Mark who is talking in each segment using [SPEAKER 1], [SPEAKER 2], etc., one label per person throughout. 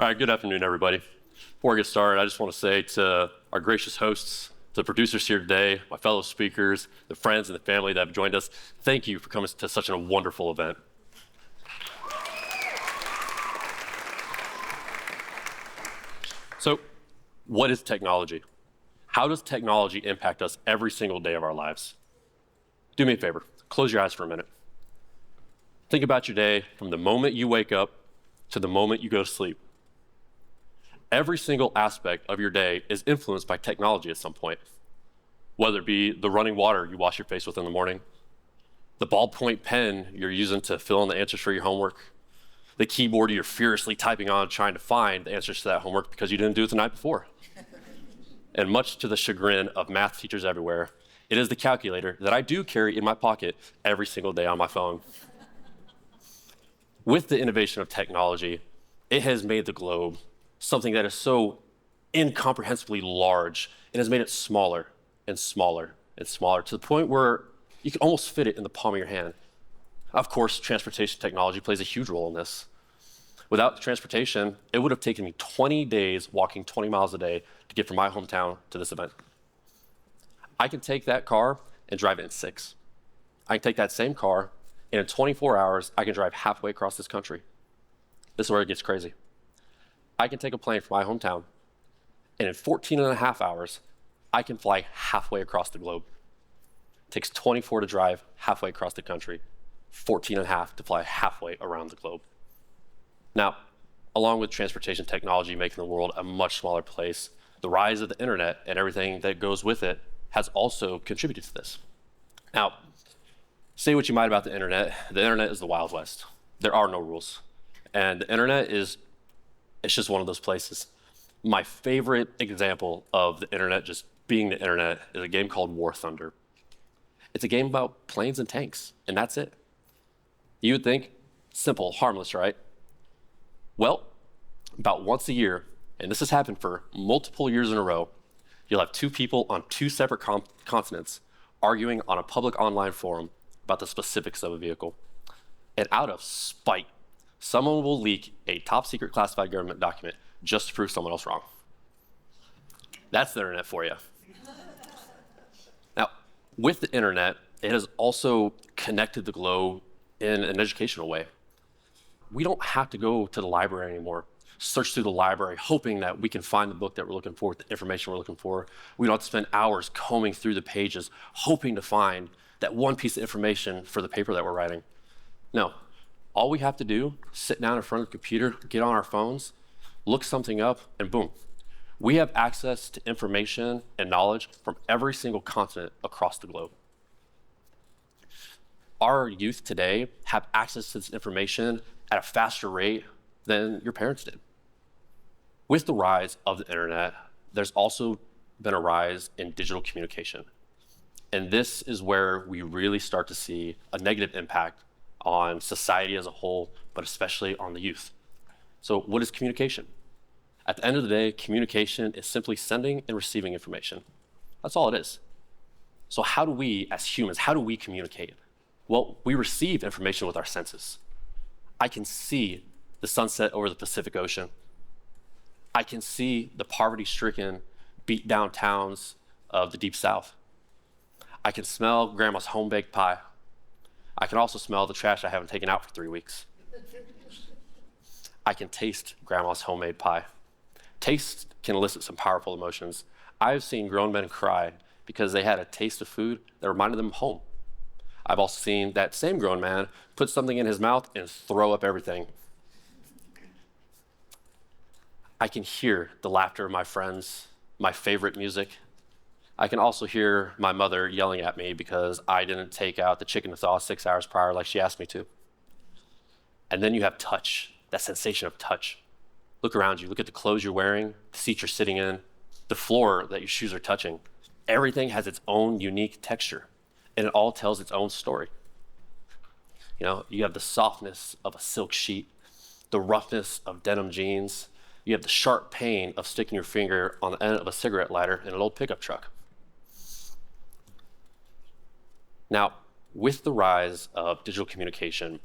[SPEAKER 1] All right, good afternoon, everybody. Before I get started, I just want to say to our gracious hosts, to the producers here today, my fellow speakers, the friends and the family that have joined us, thank you for coming to such a wonderful event. So, what is technology? How does technology impact us every single day of our lives? Do me a favor, close your eyes for a minute. Think about your day from the moment you wake up to the moment you go to sleep. Every single aspect of your day is influenced by technology at some point, whether it be the running water you wash your face with in the morning, the ballpoint pen you're using to fill in the answers for your homework, the keyboard you're furiously typing on trying to find the answers to that homework because you didn't do it the night before. And much to the chagrin of math teachers everywhere, it is the calculator that I do carry in my pocket every single day on my phone. With the innovation of technology, it has made the globe something that is so incomprehensibly large. It has made it smaller and smaller and smaller to the point where you can almost fit it in the palm of your hand. Of course, transportation technology plays a huge role in this. Without transportation, it would have taken me 20 days walking 20 miles a day to get from my hometown to this event. I can take that car and drive it in 6. I can take that same car, and in 24 hours, I can drive halfway across this country. This is where it gets crazy. I can take a plane from my hometown, and in 14 and a half hours, I can fly halfway across the globe. It takes 24 to drive halfway across the country, 14 and a half to fly halfway around the globe. Now, along with transportation technology making the world a much smaller place, the rise of the internet and everything that goes with it has also contributed to this. Now, say what you might about the internet is the Wild West. There are no rules. And the internet it's just one of those places. My favorite example of the internet just being the internet is a game called War Thunder. It's a game about planes and tanks, and that's it. You would think, simple, harmless, right? Well, about once a year, and this has happened for multiple years in a row, you'll have 2 people on 2 separate continents arguing on a public online forum about the specifics of a vehicle. And out of spite, someone will leak a top secret classified government document just to prove someone else wrong. That's the internet for you. Now, with the internet, it has also connected the globe in an educational way. We don't have to go to the library anymore, search through the library, hoping that we can find the book that we're looking for, the information we're looking for. We don't have to spend hours combing through the pages, hoping to find that one piece of information for the paper that we're writing. No, all we have to do, sit down in front of the computer, get on our phones, look something up, and boom. We have access to information and knowledge from every single continent across the globe. Our youth today have access to this information at a faster rate than your parents did. With the rise of the internet, there's also been a rise in digital communication. And this is where we really start to see a negative impact on society as a whole, but especially on the youth. So what is communication? At the end of the day, communication is simply sending and receiving information. That's all it is. So how do we, as humans, how do we communicate? Well, we receive information with our senses. I can see the sunset over the Pacific Ocean. I can see the poverty-stricken, beat-down towns of the Deep South. I can smell Grandma's home-baked pie. I can also smell the trash I haven't taken out for 3 weeks. I can taste Grandma's homemade pie. Taste can elicit some powerful emotions. I've seen grown men cry because they had a taste of food that reminded them of home. I've also seen that same grown man put something in his mouth and throw up everything. I can hear the laughter of my friends, my favorite music. I can also hear my mother yelling at me because I didn't take out the chicken to thaw 6 hours prior like she asked me to. And then you have touch, that sensation of touch. Look around you, look at the clothes you're wearing, the seat you're sitting in, the floor that your shoes are touching. Everything has its own unique texture, and it all tells its own story. You know, you have the softness of a silk sheet, the roughness of denim jeans. You have the sharp pain of sticking your finger on the end of a cigarette lighter in an old pickup truck. Now, with the rise of digital communication,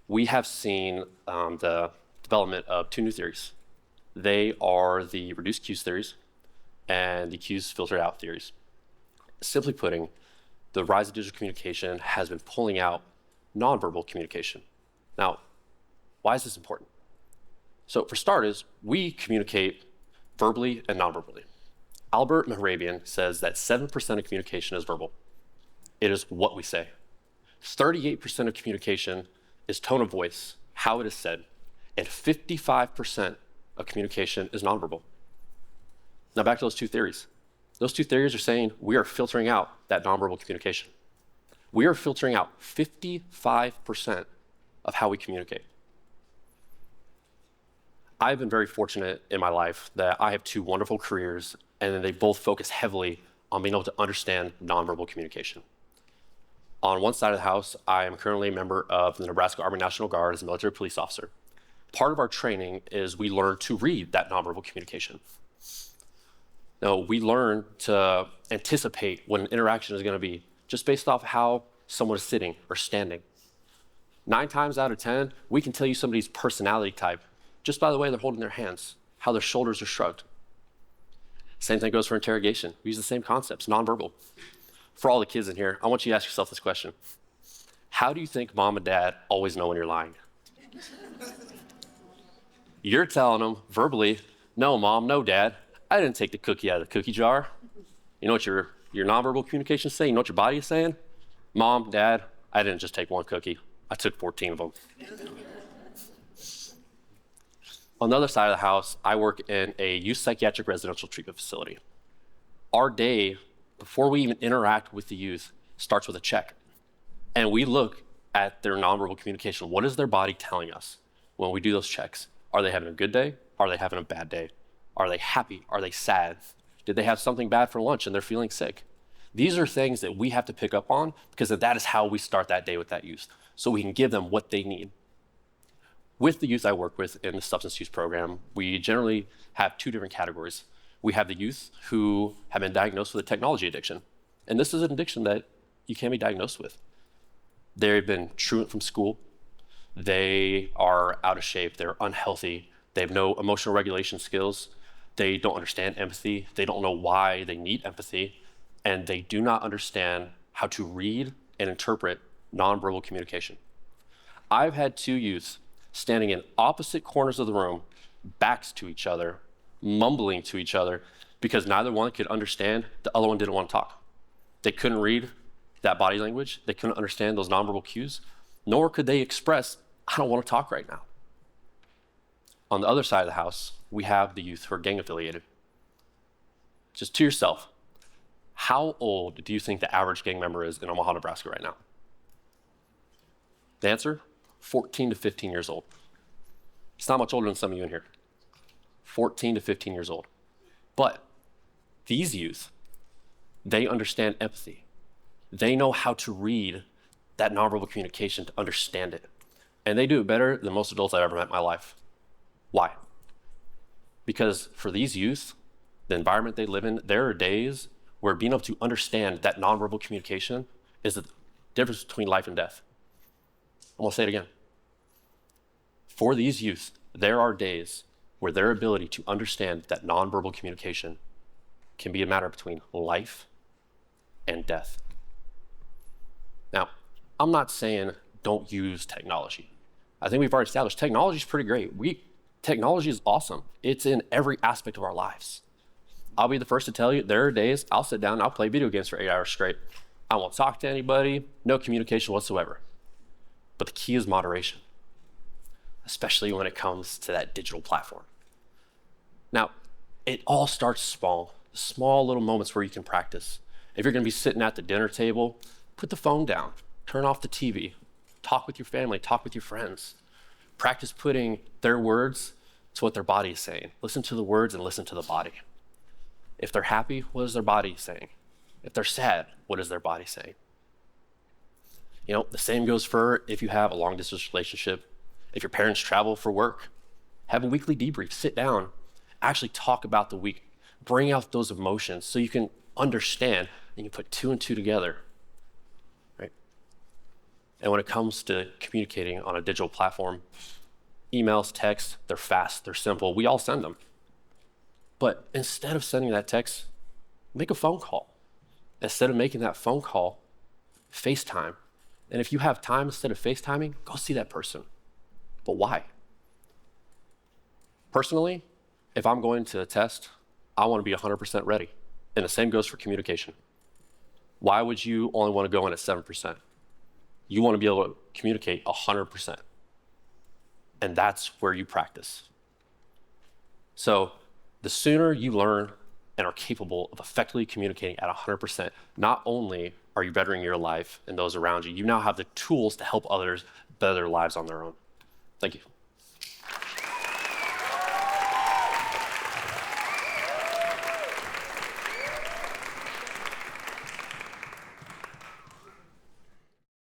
[SPEAKER 1] we have seen the development of two new theories. They are the reduced cues theories and the cues filtered out theories. Simply putting, the rise of digital communication has been pulling out nonverbal communication. Now, why is this important? So for starters, we communicate verbally and nonverbally. Albert Mehrabian says that 7% of communication is verbal. It is what we say. 38% of communication is tone of voice, how it is said, and 55% of communication is nonverbal. Now back to those two theories. Those two theories are saying we are filtering out that nonverbal communication. We are filtering out 55% of how we communicate. I've been very fortunate in my life that I have two wonderful careers, and they both focus heavily on being able to understand nonverbal communication. On one side of the house, I am currently a member of the Nebraska Army National Guard as a military police officer. Part of our training is we learn to read that nonverbal communication. Now, we learn to anticipate what an interaction is going to be just based off how someone is sitting or standing. 9 times out of 10, we can tell you somebody's personality type just by the way they're holding their hands, how their shoulders are shrugged. Same thing goes for interrogation. We use the same concepts, nonverbal. For all the kids in here, I want you to ask yourself this question. How do you think mom and dad always know when you're lying? You're telling them verbally, no, mom, no, dad, I didn't take the cookie out of the cookie jar. You know what your nonverbal communication is saying? You know what your body is saying? Mom, dad, I didn't just take one cookie. I took 14 of them. On the other side of the house, I work in a youth psychiatric residential treatment facility. Our day, before we even interact with the youth, starts with a check. And we look at their nonverbal communication. What is their body telling us when we do those checks? Are they having a good day? Are they having a bad day? Are they happy? Are they sad? Did they have something bad for lunch and they're feeling sick? These are things that we have to pick up on because that is how we start that day with that youth, so we can give them what they need. With the youth I work with in the substance use program, we generally have two different categories. We have the youth who have been diagnosed with a technology addiction. And this is an addiction that you can be diagnosed with. They've been truant from school. They are out of shape. They're unhealthy. They have no emotional regulation skills. They don't understand empathy. They don't know why they need empathy. And they do not understand how to read and interpret nonverbal communication. I've had two youth standing in opposite corners of the room, backs to each other, mumbling to each other, because neither one could understand, the other one didn't want to talk. They couldn't read that body language. They couldn't understand those nonverbal cues, nor could they express, I don't want to talk right now. On the other side of the house, we have the youth who are gang affiliated. Just to yourself, how old do you think the average gang member is in Omaha, Nebraska right now? The answer? 14 to 15 years old. It's not much older than some of you in here. 14 to 15 years old. But these youth, they understand empathy. They know how to read that nonverbal communication to understand it. And they do it better than most adults I've ever met in my life. Why? Because for these youth, the environment they live in, there are days where being able to understand that nonverbal communication is the difference between life and death. I'm gonna say it again. For these youth, there are days where their ability to understand that nonverbal communication can be a matter between life and death. Now, I'm not saying don't use technology. I think we've already established technology is pretty great. Technology is awesome. It's in every aspect of our lives. I'll be the first to tell you, there are days I'll sit down and I'll play video games for 8 hours straight. I won't talk to anybody, no communication whatsoever. But the key is moderation, especially when it comes to that digital platform. Now, it all starts small little moments where you can practice. If you're gonna be sitting at the dinner table, put the phone down, turn off the TV, talk with your family, talk with your friends. Practice putting their words to what their body is saying. Listen to the words and listen to the body. If they're happy, what is their body saying? If they're sad, what is their body saying? You know, the same goes for if you have a long distance relationship, if your parents travel for work, have a weekly debrief, sit down, actually talk about the week, bring out those emotions so you can understand and you can put 2 and 2 together, right? And when it comes to communicating on a digital platform, Emails, texts, they're fast, they're simple. We all send them. But instead of sending that text, make a phone call. Instead of making that phone call, FaceTime. And if you have time, instead of FaceTiming, go see that person. But why? Personally, if I'm going to a test, I want to be 100% ready. And the same goes for communication. Why would you only want to go in at 7%? You want to be able to communicate 100%. And that's where you practice. So the sooner you learn and are capable of effectively communicating at 100%, not only are you bettering your life and those around you, you now have the tools to help others better their lives on their own. Thank you.